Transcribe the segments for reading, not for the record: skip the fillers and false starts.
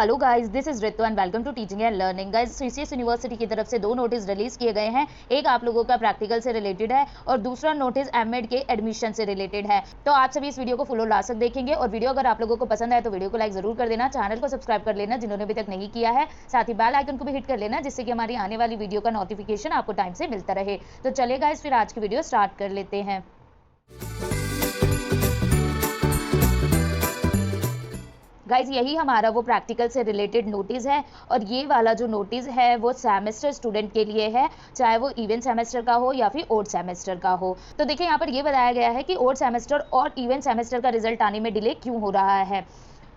Hello guys, this is Ritu and welcome to teaching and learning. Guys, CCS university की तरफ से 2 notice release किए गए हैं। एक आप लोगों का प्रैक्टिकल से रिलेटेड है और दूसरा नोटिस एमएड के एडमिशन से रिलेटेड है। तो आप सभी इस वीडियो को फुल और लास्ट तक देखेंगे और वीडियो अगर आप लोगों को पसंद आए तो वीडियो को लाइक जरूर कर देना, चैनल को सब्सक्राइब कर लेना जिन्होंने अभी तक नहीं किया है, साथ ही बेल आइकन को भी हिट कर लेना जिससे कि हमारी आने वाली वीडियो का नोटिफिकेशन आपको टाइम से मिलता रहे। तो चलिए गाइस, फिर आज की वीडियो स्टार्ट कर लेते हैं। गाइज, यही हमारा वो प्रैक्टिकल से रिलेटेड नोटिस है और ये वाला जो नोटिस है वो सेमेस्टर स्टूडेंट के लिए है, चाहे वो इवेंट सेमेस्टर का हो या फिर ओड सेमेस्टर का हो। तो देखिए, यहाँ पर ये बताया गया है कि ओड सेमेस्टर और इवेंट सेमेस्टर का रिजल्ट आने में डिले क्यों हो रहा है।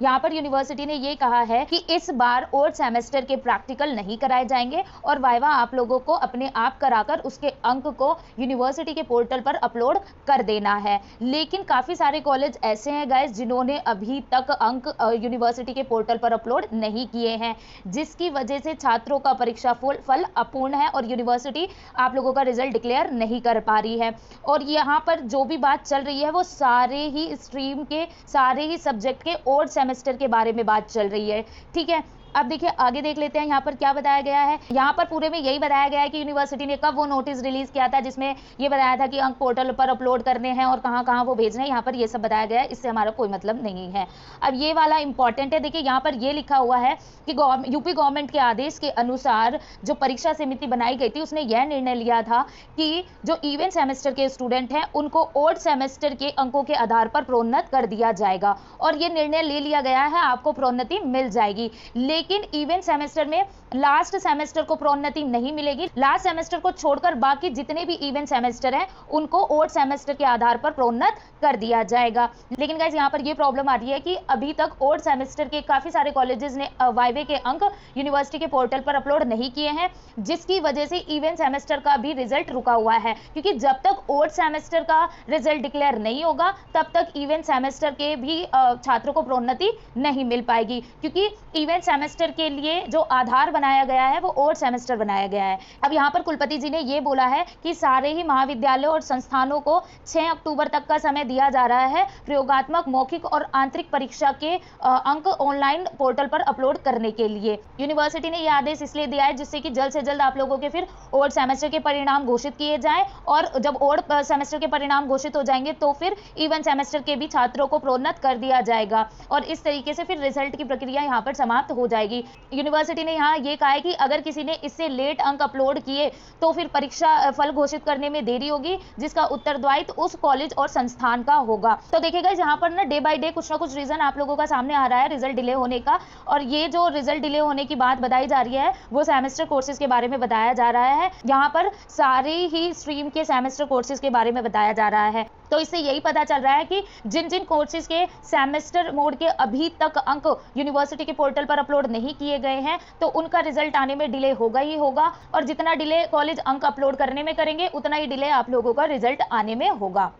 यहाँ पर यूनिवर्सिटी ने ये कहा है कि इस बार ओड सेमेस्टर के प्रैक्टिकल नहीं कराए जाएंगे और वाइवा आप लोगों को अपने आप कराकर उसके अंक को यूनिवर्सिटी के पोर्टल पर अपलोड कर देना है। लेकिन काफ़ी सारे कॉलेज ऐसे हैं गाइस जिन्होंने अभी तक अंक यूनिवर्सिटी के पोर्टल पर अपलोड नहीं किए हैं, जिसकी वजह से छात्रों का परीक्षा फल अपूर्ण है और यूनिवर्सिटी आप लोगों का रिजल्ट डिक्लेयर नहीं कर पा रही है। और यहाँ पर जो भी बात चल रही है वो सारे ही स्ट्रीम के, सारे ही सब्जेक्ट के ओड सेमेस्टर के बारे में बात चल रही है। ठीक है, अब देखिए आगे देख लेते हैं यहाँ पर क्या बताया गया है। यहाँ पर पूरे में यही बताया गया है कि यूनिवर्सिटी ने कब वो नोटिस रिलीज किया था जिसमें ये बताया था कि अंक पोर्टल पर अपलोड करने हैं और कहाँ कहाँ वो भेजने हैं। यहाँ पर ये सब बताया गया है, इससे हमारा कोई मतलब नहीं है। अब ये वाला इंपॉर्टेंट है, देखिए यहाँ पर ये लिखा हुआ है कि यूपी गवर्नमेंट के आदेश के अनुसार जो परीक्षा समिति बनाई गई थी उसने यह निर्णय लिया था कि जो इवेंट सेमेस्टर के स्टूडेंट हैं उनको ओड सेमेस्टर के अंकों के आधार पर प्रोन्नत कर दिया जाएगा और ये निर्णय ले लिया गया है, आपको प्रोन्नति मिल जाएगी। लेकिन इवेंट सेमेस्टर में लास्ट सेमेस्टर को प्रोन्नति नहीं मिलेगी। लास्ट सेमेस्टर को छोड़कर बाकी जितने भी इवेंट सेमेस्टर हैं उनको ओड सेमेस्टर के आधार पर प्रोन्नत कर दिया जाएगा। लेकिन गाइस, यहाँ पर ये प्रॉब्लम आ रही है कि अभी तक ओड सेमेस्टर के काफी सारे कॉलेजेस ने वाइवे के अंक यूनिवर्सिटी के पोर्टल पर अपलोड नहीं किए हैं, जिसकी वजह से इवेंट सेमेस्टर का भी रिजल्ट रुका हुआ है। क्योंकि जब तक ओड सेमेस्टर का रिजल्ट डिक्लेयर नहीं होगा तब तक इवेंट सेमेस्टर के भी छात्रों को प्रोन्नति नहीं मिल पाएगी, क्योंकि इवेंट सेमेस्टर के लिए जो आधार बनाया गया है वो ओड सेमेस्टर बनाया गया है। अब यहाँ पर कुलपति जी ने ये बोला है कि सारे ही महाविद्यालयों और संस्थानों को 6 अक्टूबर तक का समय दिया जा रहा है प्रयोगात्मक, मौखिक और आंतरिक परीक्षा के अंक ऑनलाइन पोर्टल पर अपलोड करने के लिए। यूनिवर्सिटी ने यह आदेश इसलिए दिया है जिससे कि जल्द से जल्द आप लोगों के फिर ओड सेमेस्टर के परिणाम घोषित किए जाएं और जब ओड सेमेस्टर के परिणाम घोषित हो जाएंगे तो फिर इवेंट सेमेस्टर के भी छात्रों को प्रोन्नत कर दिया जाएगा और इस तरीके से फिर रिजल्ट की प्रक्रिया यहाँ पर समाप्त हो जाएगी। यूनिवर्सिटी ने यहाँ ये कहा है कि अगर किसी ने इससे लेट अंक अपलोड किए तो फिर परीक्षा फल घोषित करने में देरी होगी, जिसका उत्तरदायित्व उस कॉलेज और संस्थान का होगा। तो देखिएगा, यहाँ पर ना डे बाय डे कुछ ना कुछ रीजन आप लोगों का सामने आ रहा है रिजल्ट डिले होने का, और ये जो रिजल्ट डिले होने की बात बताई जा रही है वो सेमेस्टर कोर्सेज के बारे में बताया जा रहा है। यहाँ पर सारे ही स्ट्रीम के सेमेस्टर कोर्सेज के बारे में बताया जा रहा है। तो इससे यही पता चल रहा है कि जिन जिन कोर्सेज के सेमेस्टर मोड के अभी तक अंक यूनिवर्सिटी के पोर्टल पर अपलोड नहीं किए गए हैं तो उनका रिजल्ट आने में डिले होगा ही होगा, और जितना डिले कॉलेज अंक अपलोड करने में करेंगे उतना ही डिले आप लोगों का रिजल्ट आने में होगा।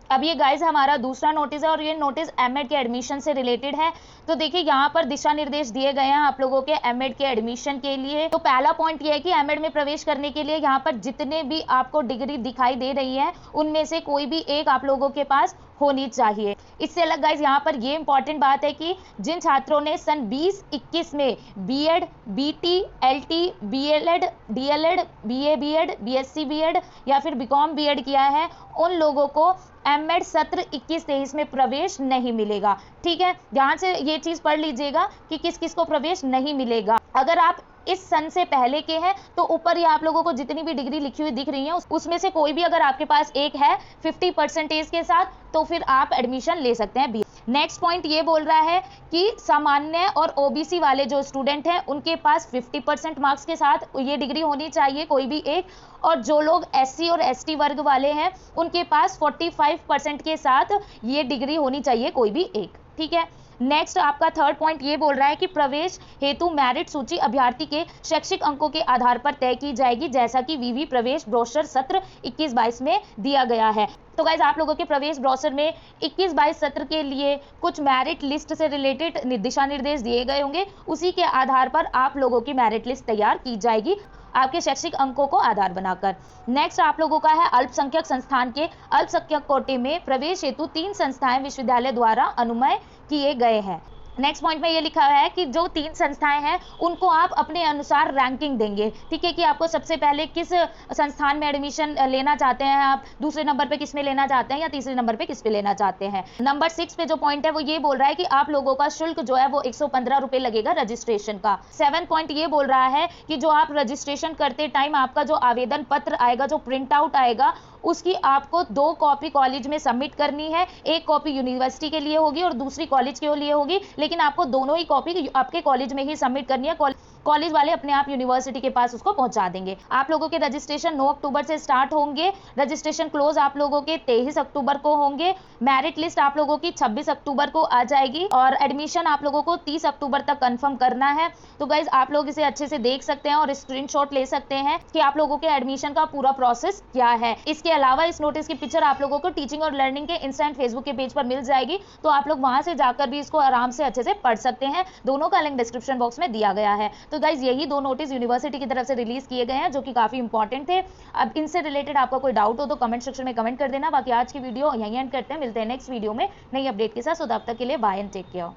अब ये गाइज हमारा दूसरा नोटिस है और ये नोटिस एमएड के एडमिशन से रिलेटेड है। तो देखिए, यहाँ पर दिशा निर्देश दिए गए हैं आप लोगों के एमएड के एडमिशन के लिए। तो पहला पॉइंट ये है कि एमएड में प्रवेश करने के लिए यहाँ पर जितने भी आपको डिग्री दिखाई दे रही है उनमें से कोई भी एक आप लोगों के पास होनी चाहिए। इससे अलग गाइज यहाँ पर ये इंपॉर्टेंट बात है कि जिन छात्रों ने सन 2021 में BEd, BT, LT, BElEd, DElEd, BA BEd, BSc BEd या फिर बीकॉम बीएड किया है उन लोगों को एमएड सत्र 21-23 में प्रवेश नहीं मिलेगा। ठीक है, ध्यान से ये चीज पढ़ लीजिएगा कि किस किस को प्रवेश नहीं मिलेगा। अगर आप इस सन से पहले के हैं तो ऊपर ही आप लोगों को जितनी भी डिग्री लिखी हुई दिख रही है उसमें से कोई भी अगर आपके पास एक है 50% के साथ तो फिर आप एडमिशन ले सकते हैं बी। नेक्स्ट पॉइंट ये बोल रहा है कि सामान्य और ओबीसी वाले जो स्टूडेंट हैं उनके पास 50% मार्क्स के साथ ये डिग्री होनी चाहिए, कोई भी एक, और जो लोग एससी और एसटी वर्ग वाले हैं उनके पास 45% के साथ ये डिग्री होनी चाहिए, कोई भी एक। ठीक है, नेक्स्ट आपका थर्ड पॉइंट ये बोल रहा है कि प्रवेश हेतु मेरिट सूची अभ्यर्थी के शैक्षिक अंकों के आधार पर तय की जाएगी, जैसा कि वीवी प्रवेश ब्रोशर सत्र 21-22 में दिया गया है। तो गाइज, आप लोगों के प्रवेश ब्रोशर में 21-22 सत्र के लिए कुछ मेरिट लिस्ट से रिलेटेड दिशा निर्देश दिए गए होंगे, उसी के आधार पर आप लोगों की मेरिट लिस्ट तैयार की जाएगी आपके शैक्षिक अंकों को आधार बनाकर। नेक्स्ट आप लोगों का है अल्पसंख्यक संस्थान के अल्पसंख्यक कोटे में प्रवेश हेतु 3 संस्थाएं विश्वविद्यालय द्वारा अनुमय किए गए हैं। नेक्स्ट पॉइंट में ये लिखा हुआ है कि जो 3 संस्थाएं हैं उनको आप अपने अनुसार रैंकिंग देंगे, ठीक है, कि आपको सबसे पहले किस संस्थान में एडमिशन लेना चाहते हैं, आप दूसरे नंबर पे किस में लेना चाहते हैं या तीसरे नंबर पे किस पे लेना चाहते हैं। नंबर 6 पे जो पॉइंट है वो ये बोल रहा है कि आप लोगों का शुल्क जो है वो 115 रुपए लगेगा रजिस्ट्रेशन का। 7 पॉइंट ये बोल रहा है कि जो आप रजिस्ट्रेशन करते टाइम आपका जो आवेदन पत्र आएगा, जो प्रिंट आउट आएगा, उसकी आपको 2 कॉपी कॉलेज में सबमिट करनी है। एक कॉपी यूनिवर्सिटी के लिए होगी और दूसरी कॉलेज के लिए होगी, लेकिन आपको दोनों ही कॉपी आपके कॉलेज में ही सबमिट करनी है। कॉलेज वाले अपने आप यूनिवर्सिटी के पास उसको पहुंचा देंगे। आप लोगों के रजिस्ट्रेशन 9 अक्टूबर से स्टार्ट होंगे। रजिस्ट्रेशन क्लोज आप लोगों के 23 अक्टूबर को होंगे। मेरिट लिस्ट आप लोगों की 26 अक्टूबर को आ जाएगी और एडमिशन आप लोगों को 30 अक्टूबर तक कंफर्म करना है। तो गाइज आप लोग इसे अच्छे से देख सकते हैं और स्क्रीनशॉट ले सकते हैं कि आप लोगों के एडमिशन का पूरा प्रोसेस क्या है। इसके अलावा इस नोटिस की पिक्चर आप लोगों को टीचिंग और लर्निंग के इंस्टा एंड फेसबुक के पेज पर मिल जाएगी, तो आप लोग वहां से जाकर भी इसको आराम से अच्छे से पढ़ सकते हैं। दोनों का लिंक डिस्क्रिप्शन बॉक्स में दिया गया है। तो गाइज यही 2 नोटिस यूनिवर्सिटी की तरफ से रिलीज किए गए हैं जो कि काफी इंपॉर्टेंट थे। अब इनसे रिलेटेड आपका कोई डाउट हो तो कमेंट सेक्शन में कमेंट कर देना। बाकी आज की वीडियो यहीं एंड करते हैं, मिलते हैं नेक्स्ट वीडियो में नई अपडेट के साथ। तब तक के लिए बाय एंड टेक केयर।